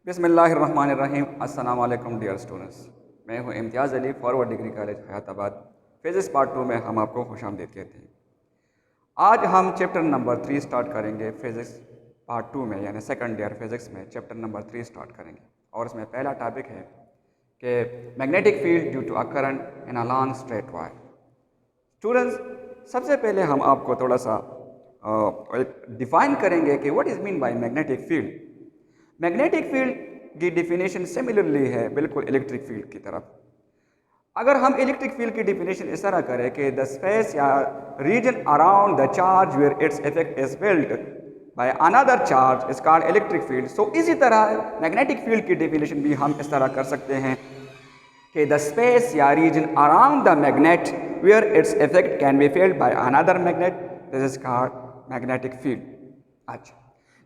बिस्मिल्लाहिर्रहमानिर्रहीम। अस्सलाम वालेकुम डियर स्टूडेंट्स, मैं हूं Imtiaz Ali, forward degree college Hayatabad. Physics part 2 में हम आपको खुशामदीद कहते हैं। आज हम चैप्टर नंबर 3 स्टार्ट करेंगे फिज़िक्स पार्ट 2 में, यानी सेकंड ईयर फिज़िक्स में चैप्टर नंबर 3 स्टार्ट करेंगे। और इसमें पहला टॉपिक है कि magnetic field due to a current in a long straight wire. Students, सबसे पहले हम आपको थोड़ा सा डिफाइन करेंगे कि what is mean by magnetic field. Magnetic field की डिफिनेशन सिमिलरली है बिल्कुल इलेक्ट्रिक फील्ड की तरफ। अगर हम इलेक्ट्रिक फील्ड की डिफिनेशन इस तरह करें कि द स्पेस या region around the charge where its effect is felt by another charge is called electric field. So इसी तरह मैग्नेटिक फील्ड की डिफिनेशन भी हम इस तरह कर सकते हैं कि द स्पेस या region around the magnet where its effect can be felt by another magnet, this is called magnetic field. अच्छा,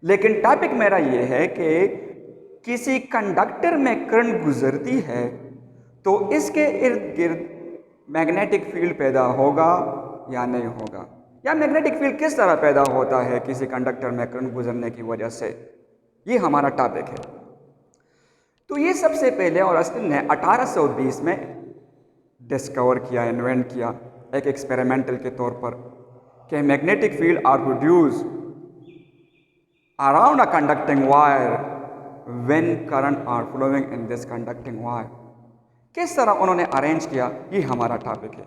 लेकिन टॉपिक मेरा ये है कि किसी कंडक्टर में करंट गुजरती है तो इसके इर्द गिर्द मैग्नेटिक फील्ड पैदा होगा या नहीं होगा, या मैग्नेटिक फील्ड किस तरह पैदा होता है किसी कंडक्टर में करंट गुजरने की वजह से, ये हमारा टॉपिक है। तो ये सबसे पहले और अस्टिन ने 1820 में डिस्कवर किया, इन्वेंट किया एक एक्सपेरिमेंटल के तौर पर कि magnetic field are produce around a conducting wire when current are flowing in this conducting wire। किस तरह उन्होंने अरेंज किया, ये हमारा टॉपिक है।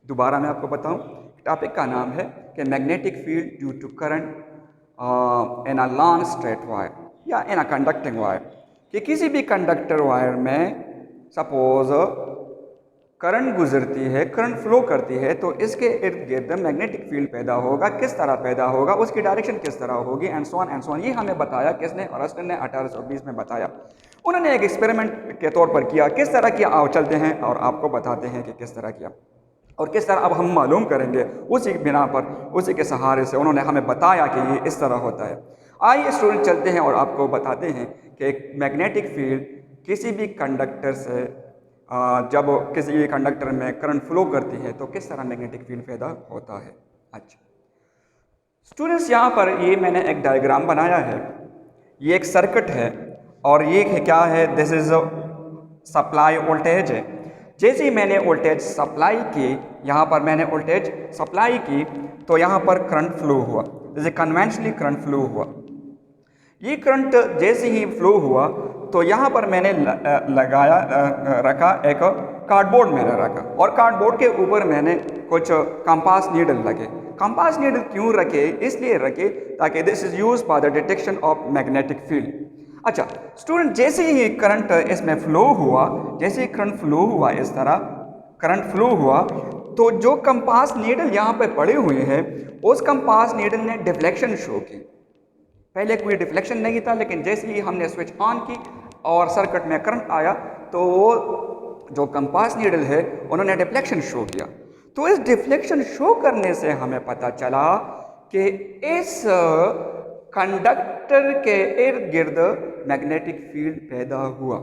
दोबारा मैं आपको बताऊं, टॉपिक का नाम है कि magnetic field due to current in a long straight wire या इन अ कंडक्टिंग वायर, कि किसी भी कंडक्टर वायर में सपोज करंट गुजरती है, करंट फ्लो करती है, तो इसके इर्द गिर्द मैग्नेटिक फील्ड पैदा होगा। किस तरह पैदा होगा, उसकी डायरेक्शन किस तरह होगी, एंड सो ऑन। ये हमें बताया किसने, ऑरस्टन ने 1820 में बताया। उन्होंने एक एक्सपेरिमेंट के तौर पर किया। किस तरह किया आओ चलते हैं और आपको बताते हैं कि किस तरह किया और किस तरह अब हम मालूम करेंगे। उसी बिना पर, उसी के सहारे से उन्होंने हमें बताया कि ये इस तरह होता है। आइए स्टूडेंट चलते हैं और आपको बताते हैं कि मैग्नेटिक फील्ड किसी भी कंडक्टर से जब किसी कंडक्टर में करंट फ्लो करती है तो किस तरह मैग्नेटिक फील्ड पैदा होता है। अच्छा स्टूडेंट्स, यहाँ पर ये मैंने एक डायग्राम बनाया है। ये एक सर्किट है और ये क्या है, दिस इज सप्लाई वोल्टेज है। जैसे ही मैंने वोल्टेज सप्लाई की, यहाँ पर मैंने वोल्टेज सप्लाई की तो यहाँ पर करंट फ्लो हुआ, जैसे कन्वेंशनली करंट फ्लो हुआ। ये करंट जैसे ही फ्लो हुआ तो यहाँ पर मैंने रखा एक कार्डबोर्ड मैंने रखा, और कार्डबोर्ड के ऊपर मैंने कुछ कंपास नीडल लगे। कंपास नीडल क्यों रखे, इसलिए रखे ताकि this is use for the detection of magnetic field. अच्छा स्टूडेंट, जैसे ही करंट इसमें फ्लो हुआ, जैसे ही करंट फ्लो हुआ, इस तरह करंट फ्लो हुआ तो जो कंपास नीडल यहाँ पे पड़े हुए हैं उस कंपास नीडल ने डिफ्लेक्शन शो की। पहले कोई डिफ्लेक्शन नहीं था, लेकिन जैसे ही हमने स्विच ऑन की और सर्किट में करंट आया तो वो जो कंपास नीडल है उन्होंने डिफ्लेक्शन शो किया। तो इस डिफ्लेक्शन शो करने से हमें पता चला कि इस कंडक्टर के इर्द गिर्द मैग्नेटिक फील्ड पैदा हुआ।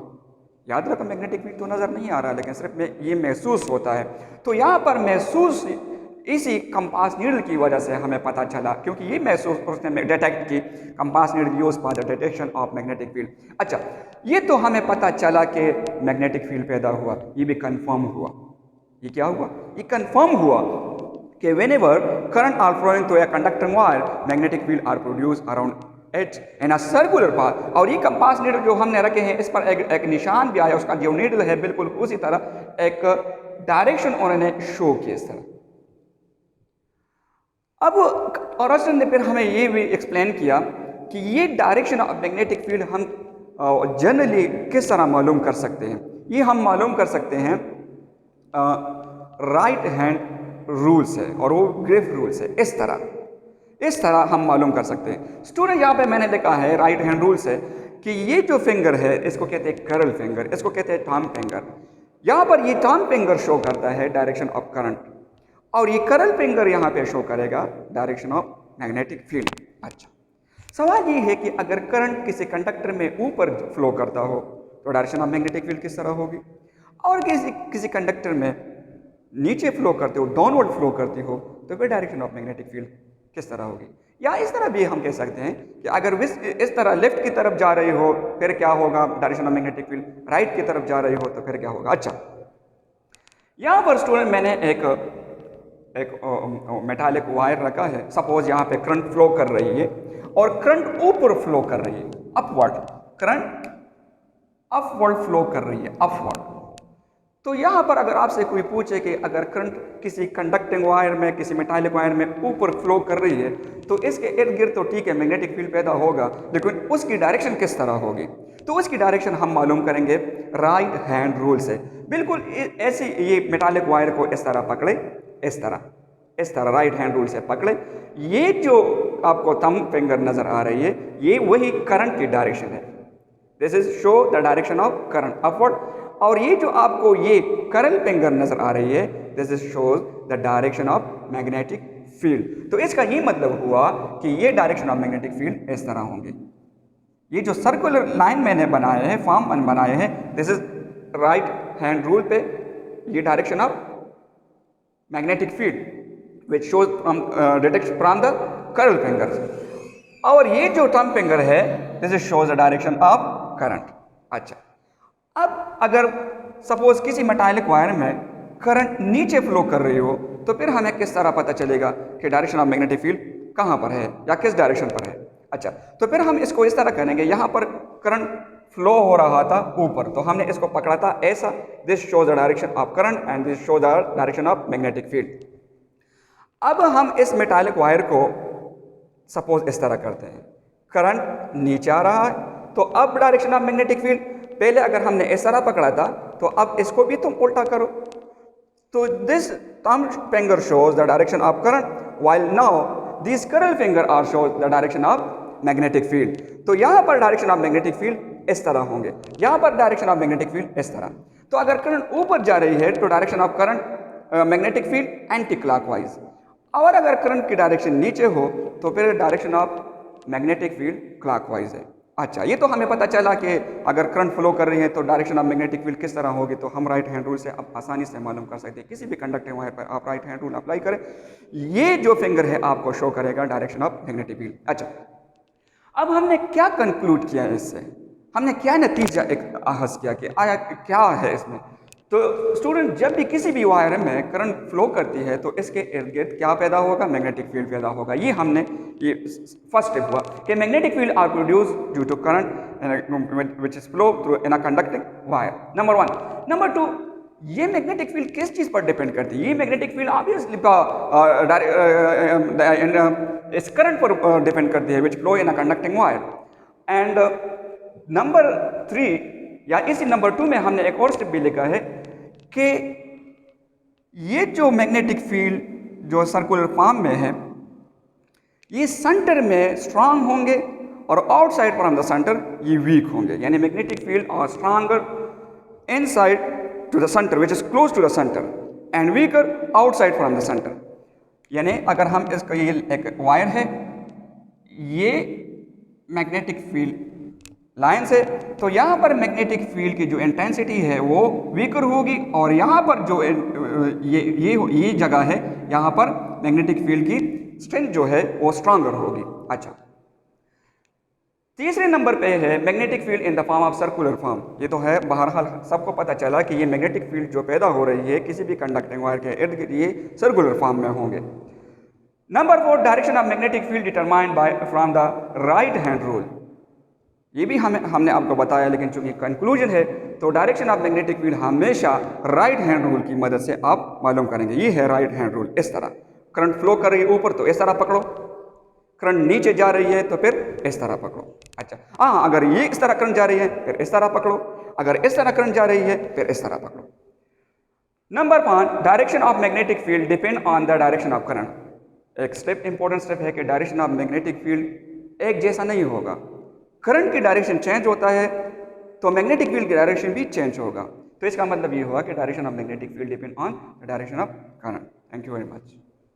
याद रखो, मैग्नेटिक फील्ड तो नज़र नहीं आ रहा, लेकिन सिर्फ में ये महसूस होता है। तो यहाँ पर महसूस इसी कंपास नीडल की वजह से हमें पता चला, क्योंकि ये महसूस उसने डिटेक्ट की, compass needle use for the detection of magnetic field. अच्छा, ये तो हमें पता चला कि मैग्नेटिक फील्ड पैदा हुआ, ये भी कंफर्म हुआ। ये क्या हुआ, ये कंफर्म हुआ कि whenever current are flowing through a conducting wire magnetic field are produce around each in a circular path. और ये कंपास नीडल जो हमने रखे हैं इस पर एक निशान भी आया, उसका जो नीडल है बिल्कुल उसी तरह एक डायरेक्शन उन्होंने शो की इस तरह। अब ऑरस्टन ने फिर हमें ये भी एक्सप्लेन किया कि ये डायरेक्शन ऑफ मैग्नेटिक फील्ड हम जनरली किस तरह मालूम कर सकते हैं। ये हम मालूम कर सकते हैं राइट हैंड रूल से, और वो ग्रिफ रूल से। इस तरह हम मालूम कर सकते हैं। स्टूडेंट, यहाँ पे मैंने लिखा है राइट हैंड रूल से कि ये जो फिंगर है इसको कहते हैं करल फिंगर, इसको कहते हैं थंब फिंगर। यहाँ पर ये थंब फिंगर शो करता है डायरेक्शन ऑफ करंट, और ये करल फिंगर यहाँ पे शो करेगा डायरेक्शन ऑफ मैग्नेटिक फील्ड। अच्छा, सवाल ये है कि अगर करंट किसी कंडक्टर में ऊपर फ्लो करता हो तो डायरेक्शन ऑफ मैग्नेटिक फील्ड किस तरह होगी, और किसी कंडक्टर में नीचे फ्लो करते हो, डाउनवर्ड फ्लो करती हो, तो फिर डायरेक्शन ऑफ मैग्नेटिक फील्ड किस तरह होगी। या इस तरह भी हम कह सकते हैं कि अगर इस तरह लेफ्ट की तरफ जा रही हो फिर क्या होगा, direction of magnetic field, right की तरफ जा रही हो तो फिर क्या होगा। अच्छा, यहाँ पर स्टूडेंट मैंने एक मेटालिक वायर रखा है। सपोज यहाँ पे करंट फ्लो कर रही है और करंट ऊपर फ्लो कर रही है, अपवर्ड, करंट अपवर्ड फ्लो कर रही है, अपवर्ड। तो यहाँ पर अगर आपसे कोई पूछे कि अगर करंट किसी कंडक्टिंग वायर में, किसी मेटालिक वायर में ऊपर फ्लो कर रही है तो इसके इर्द गिर्द तो ठीक है मैग्नेटिक फील्ड पैदा होगा, लेकिन उसकी डायरेक्शन किस तरह होगी, तो उसकी डायरेक्शन हम मालूम करेंगे राइट हैंड रूल से। बिल्कुल ऐसे ये मेटालिक वायर को इस तरह पकड़े, इस तरह राइट हैंड रूल से पकड़े। ये जो आपको थंब फिंगर नजर आ रही है ये वही करंट की डायरेक्शन है। This is show the direction of current upward. और ये जो आपको ये करल फिंगर नजर आ रही है this is shows the direction of magnetic field. तो इसका ये मतलब हुआ कि ये डायरेक्शन ऑफ मैग्नेटिक फील्ड इस तरह होंगे। ये जो सर्कुलर लाइन मैंने बनाए हैं, फॉर्म बनाए हैं, this is right hand rule पे ये direction of magnetic field which shows detect from the करल फिंगर्स। और ये जो थंब फिंगर है this is shows the direction of current. अच्छा, अब अगर सपोज किसी मेटालिक वायर में करंट नीचे फ्लो कर रही हो तो फिर हमें किस तरह पता चलेगा कि डायरेक्शन ऑफ मैग्नेटिक फील्ड कहाँ पर है या किस डायरेक्शन पर है। अच्छा, तो फिर हम इसको इस तरह करेंगे, यहाँ पर करंट फ्लो हो रहा था ऊपर तो हमने इसको पकड़ा था ऐसा, this shows the direction of current and this shows the direction of magnetic field. अब हम इस मेटालिक वायर को सपोज इस तरह करते हैं, करंट नीचे आ रहा है तो अब डायरेक्शन ऑफ मैग्नेटिक फील्ड, पहले अगर हमने इस तरह पकड़ा था तो अब इसको भी तुम उल्टा करो। तो this thumb finger shows the direction of current while now this curl finger are shows the direction of magnetic field. तो यहाँ पर डायरेक्शन ऑफ मैग्नेटिक फील्ड इस तरह होंगे, यहाँ पर डायरेक्शन ऑफ मैग्नेटिक फील्ड इस तरह। तो अगर करंट ऊपर जा रही है तो direction of current magnetic field anti clockwise, और अगर करंट की डायरेक्शन नीचे हो तो फिर direction of magnetic field clockwise है। अच्छा, ये तो हमें पता चला कि अगर करंट फ्लो कर रही है तो डायरेक्शन ऑफ मैग्नेटिक फील्ड किस तरह होगी, तो हम राइट हैंड रूल से अब आसानी से मालूम कर सकते हैं। किसी भी कंडक्टिंग वायर पर आप राइट हैंड रूल अप्लाई करें, ये जो फिंगर है आपको शो करेगा डायरेक्शन ऑफ मैग्नेटिक फील्ड। अच्छा, अब हमने क्या कंक्लूड किया इससे, हमने क्या नतीजा एक आहस किया कि आया क्या है इसमें। तो स्टूडेंट, जब भी किसी भी वायर में करंट फ्लो करती है तो इसके इर्द गिर्द क्या पैदा होगा, मैग्नेटिक फील्ड पैदा होगा। ये हमने ये फर्स्ट स्टेप हुआ कि magnetic field are produce due to current which is flow through in a conducting wire, number 1। Number 2, ये मैग्नेटिक फील्ड किस चीज़ पर डिपेंड करती है, ये मैग्नेटिक फील्ड ऑब्वियसली इस करंट पर डिपेंड करती है विच flow in a conducting wire. And number 3 या इसी नंबर 2 में हमने एक और स्टेप भी लिखा है कि ये जो मैग्नेटिक फील्ड जो सर्कुलर फॉर्म में है ये सेंटर में स्ट्रांग होंगे और आउटसाइड फ्रॉम द सेंटर ये वीक होंगे। यानी magnetic field are stronger inside to the centre which is close to the centre and weaker outside from the centre. यानी अगर हम इसका ये एक वायर है, ये मैग्नेटिक फील्ड लाइन से, तो यहाँ पर मैग्नेटिक फील्ड की जो इंटेंसिटी है वो वीकर होगी और यहाँ पर जो ये जगह है यहाँ पर मैग्नेटिक फील्ड की स्ट्रेंथ जो है वो स्ट्रांगर होगी। अच्छा, तीसरे नंबर पे है magnetic field in the form of circular form. ये तो है, बहरहाल सबको पता चला कि ये मैग्नेटिक फील्ड जो पैदा हो रही है किसी भी कंडक्टिंग वायर के इर्द गिर्द ये सर्कुलर फॉर्म में होंगे। Number 4, direction of magnetic field determined by from the right hand rule. ये भी हमने आपको बताया, लेकिन चूंकि कंक्लूजन है तो डायरेक्शन ऑफ मैग्नेटिक फील्ड हमेशा राइट हैंड रूल की मदद से आप मालूम करेंगे। ये है राइट हैंड रूल। इस तरह करंट फ्लो कर रही है ऊपर तो इस तरह पकड़ो, करंट नीचे जा रही है तो फिर इस तरह पकड़ो। अच्छा, हाँ, अगर ये इस तरह करंट जा रही है फिर इस तरह पकड़ो, अगर इस तरह करंट जा रही है फिर इस तरह पकड़ो। Number 5, direction of magnetic field depend on the direction of current. एक स्टेप इंपॉर्टेंट स्टेप है कि डायरेक्शन ऑफ मैग्नेटिक फील्ड एक जैसा नहीं होगा। करंट की डायरेक्शन चेंज होता है तो मैग्नेटिक फील्ड की डायरेक्शन भी चेंज होगा। तो इसका मतलब ये हुआ कि direction of magnetic field depend on the direction of current. Thank you very much.